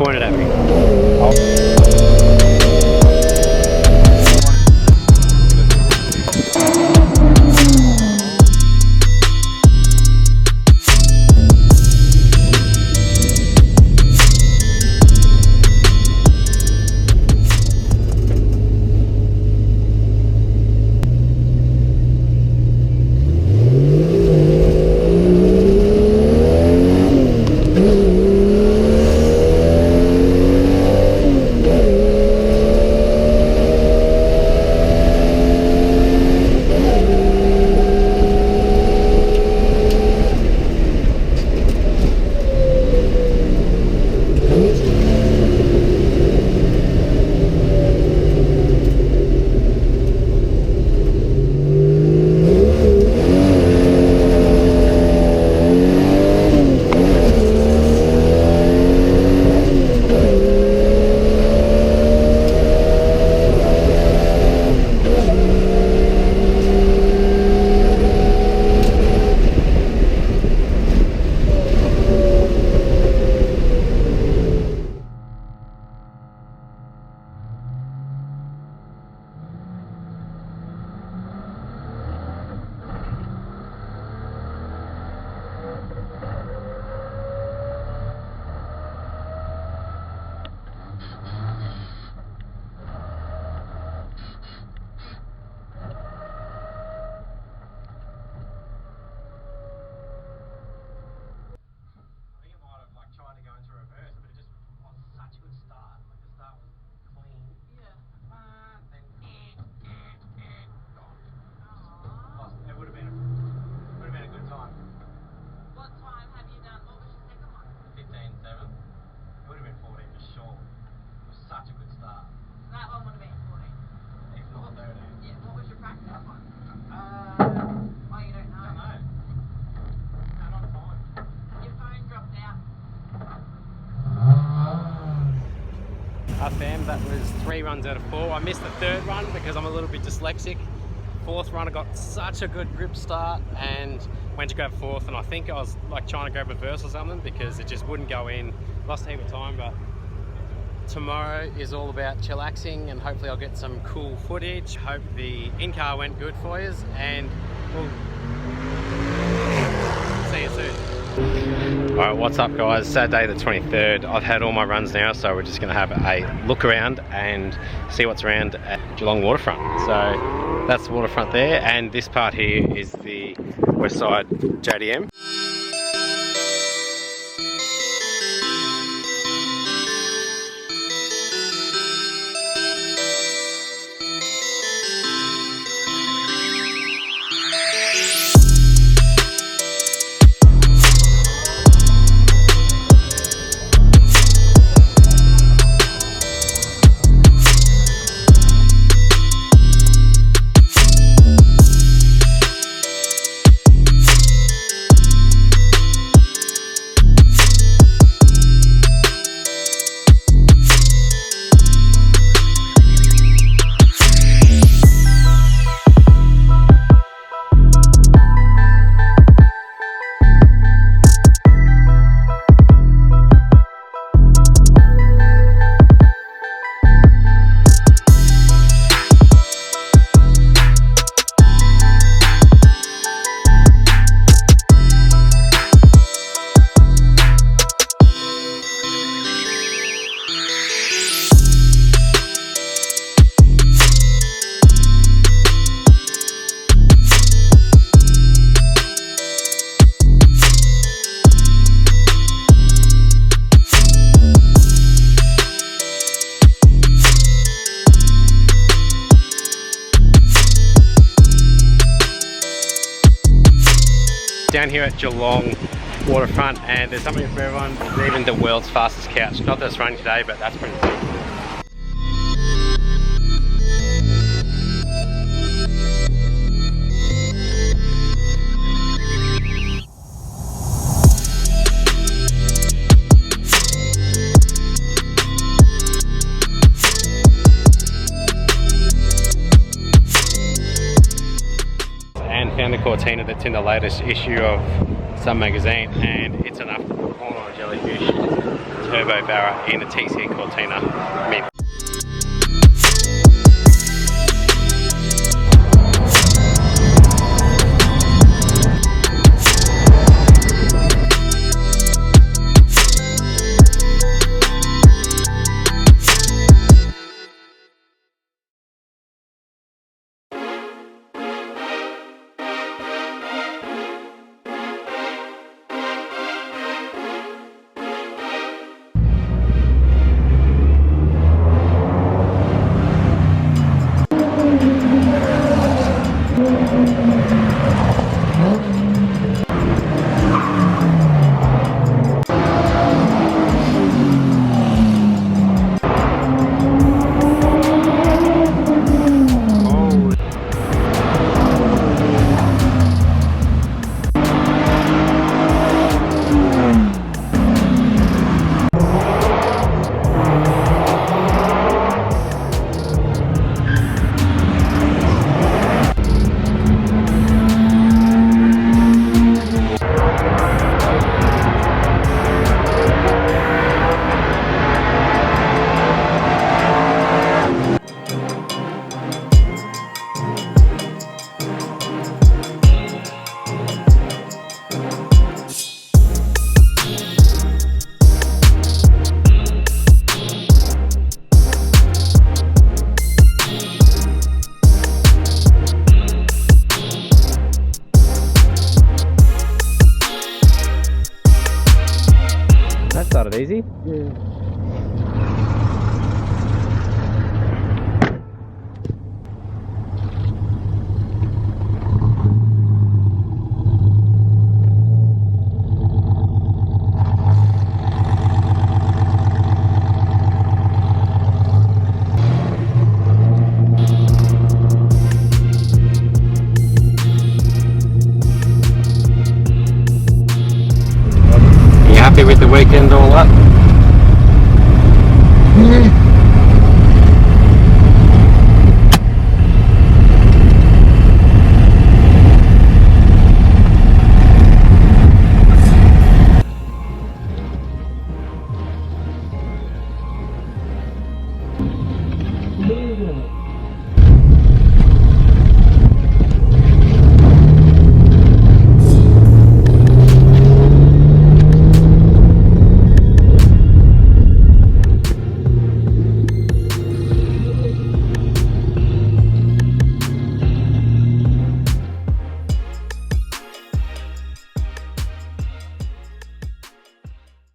pointed at me. Fam, that was 3 runs out of 4. I missed the 3rd run because I'm a little bit dyslexic. 4th run I got such a good grip start and went to grab 4th, and I think I was like trying to grab reverse or something because it just wouldn't go in. Lost a heap of time, but tomorrow is all about chillaxing and hopefully I'll get some cool footage. Hope the in-car went good for you, and we'll see you soon. Alright, what's up guys? Saturday the 23rd. I've had all my runs now, so we're just going to have a look around and see what's around at Geelong waterfront. So that's the waterfront there, and this part here is the Westside JDM. Down here at Geelong waterfront, and there's something for everyone. There's even the world's fastest couch. Not that it's running today, but that's pretty cool. Found the Cortina that's in the latest issue of some magazine, and it's enough to put corn on a jellyfish. Turbo turbo barra in a TC Cortina Mint. Started easy. Yeah.